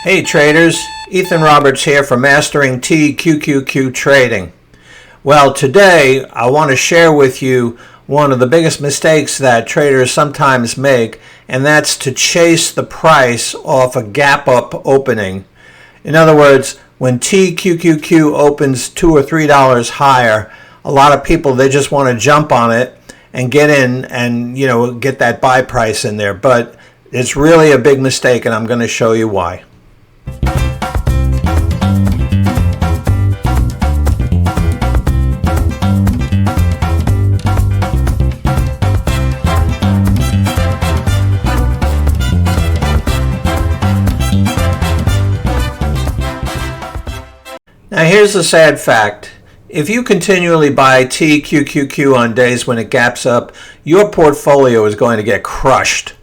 Hey traders, Ethan Roberts here for Mastering TQQQ Trading. Well, today I want to share with you one of the biggest mistakes that traders sometimes make, and that's to chase the price off a gap up opening. In other words, when TQQQ opens $2 or $3 higher, a lot of people, they just want to jump on it and get in and get that buy price in there. But it's really a big mistake, and I'm going to show you why. Now here's the sad fact. If you continually buy TQQQ on days when it gaps up, your portfolio is going to get crushed.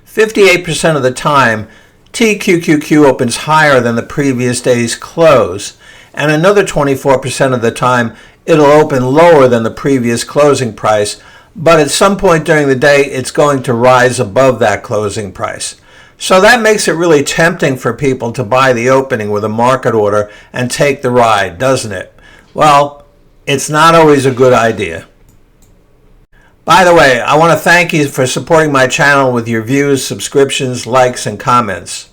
58% of the time, TQQQ opens higher than the previous day's close, and another 24% of the time, it'll open lower than the previous closing price, but at some point during the day, it's going to rise above that closing price. So that makes it really tempting for people to buy the opening with a market order and take the ride, doesn't it? Well, it's not always a good idea. By the way, I want to thank you for supporting my channel with your views, subscriptions, likes, and comments.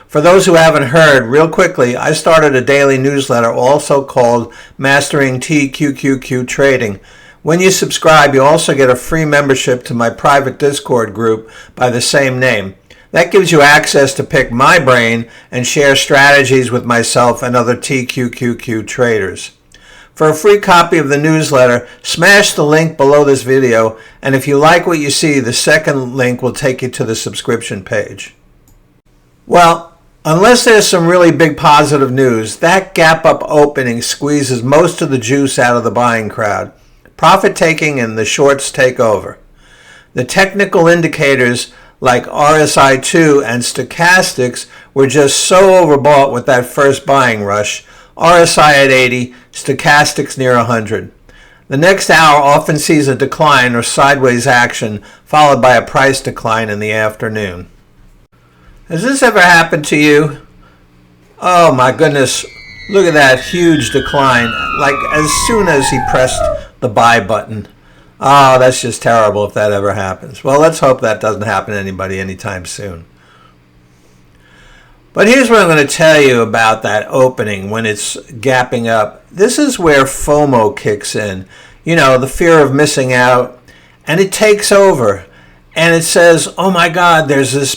For those who haven't heard, real quickly, I started a daily newsletter also called Mastering TQQQ Trading. When you subscribe, you also get a free membership to my private Discord group by the same name. That gives you access to pick my brain and share strategies with myself and other TQQQ traders. For a free copy of the newsletter, smash the link below this video, and if you like what you see, the second link will take you to the subscription page. Well, unless there's some really big positive news, that gap up opening squeezes most of the juice out of the buying crowd. Profit taking and the shorts take over. The technical indicators like RSI2 and stochastics were just so overbought with that first buying rush. RSI at 80, stochastics near 100. The next hour often sees a decline or sideways action followed by a price decline in the afternoon. Has this ever happened to you? Oh my goodness, look at that huge decline, like as soon as he pressed the buy button. Oh, that's just terrible if that ever happens. Well, let's hope that doesn't happen to anybody anytime soon. But here's what I'm going to tell you about that opening when it's gapping up. This is where FOMO kicks in. The fear of missing out. And it takes over. And it says, oh my God, there's this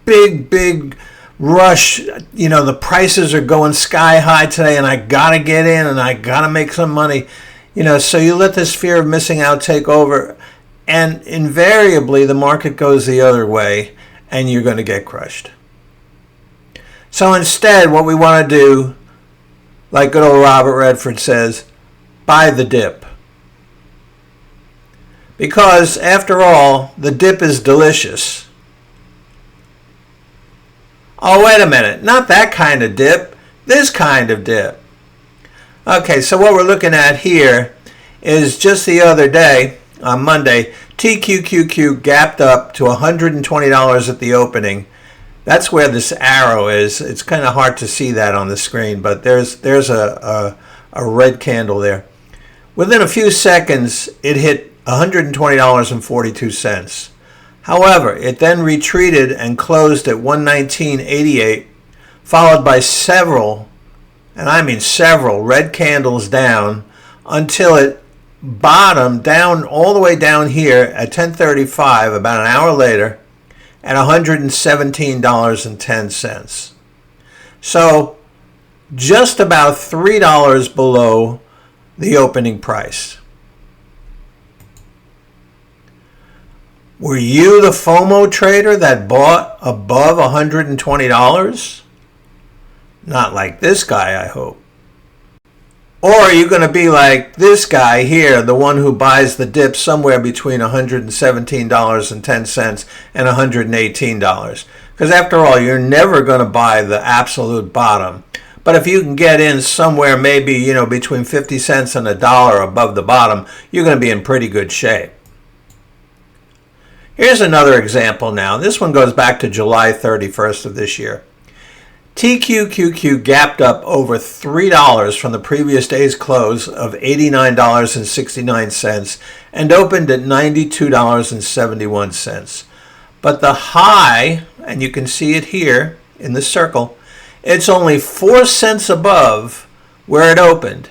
big rush. The prices are going sky high today and I got to get in and I got to make some money. So you let this fear of missing out take over. And invariably, the market goes the other way and you're going to get crushed. So instead, what we want to do, like good old Robert Redford says, buy the dip. Because, after all, the dip is delicious. Oh, wait a minute. Not that kind of dip. This kind of dip. Okay, so what we're looking at here is just the other day, on Monday, TQQQ gapped up to $120 at the opening. That's where this arrow is. It's kind of hard to see that on the screen, but there's a red candle there. Within a few seconds, it hit $120.42. However, it then retreated and closed at $119.88, followed by several, and I mean several, red candles down until it bottomed down all the way down here at 10:35, about an hour later, at $117.10. So just about $3 below the opening price. Were you the FOMO trader that bought above $120? Not like this guy, I hope. Or are you going to be like this guy here, the one who buys the dip somewhere between $117.10 and $118? Because after all, you're never going to buy the absolute bottom. But if you can get in somewhere maybe, between 50 cents and $1 above the bottom, you're going to be in pretty good shape. Here's another example now. This one goes back to July 31st of this year. TQQQ gapped up over $3 from the previous day's close of $89.69 and opened at $92.71. But the high, and you can see it here in the circle, it's only 4 cents above where it opened.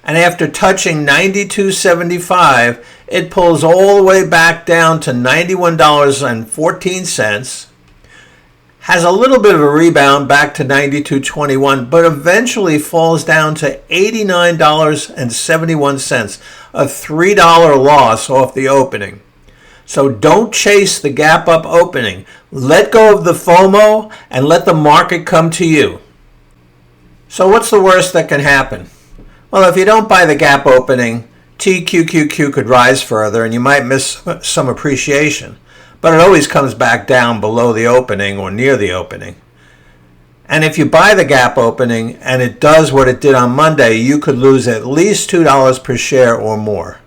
And after touching $92.75, it pulls all the way back down to $91.14, has a little bit of a rebound back to $92.21, but eventually falls down to $89.71, a $3 loss off the opening. So don't chase the gap up opening. Let go of the FOMO and let the market come to you. So what's the worst that can happen? Well, if you don't buy the gap opening, TQQQ could rise further and you might miss some appreciation. But it always comes back down below the opening or near the opening. And if you buy the gap opening and it does what it did on Monday, you could lose at least $2 per share or more.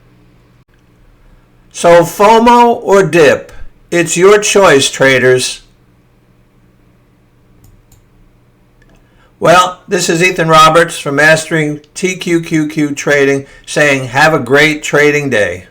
So FOMO or dip, it's your choice, traders. Well, this is Ethan Roberts from Mastering TQQQ Trading saying have a great trading day.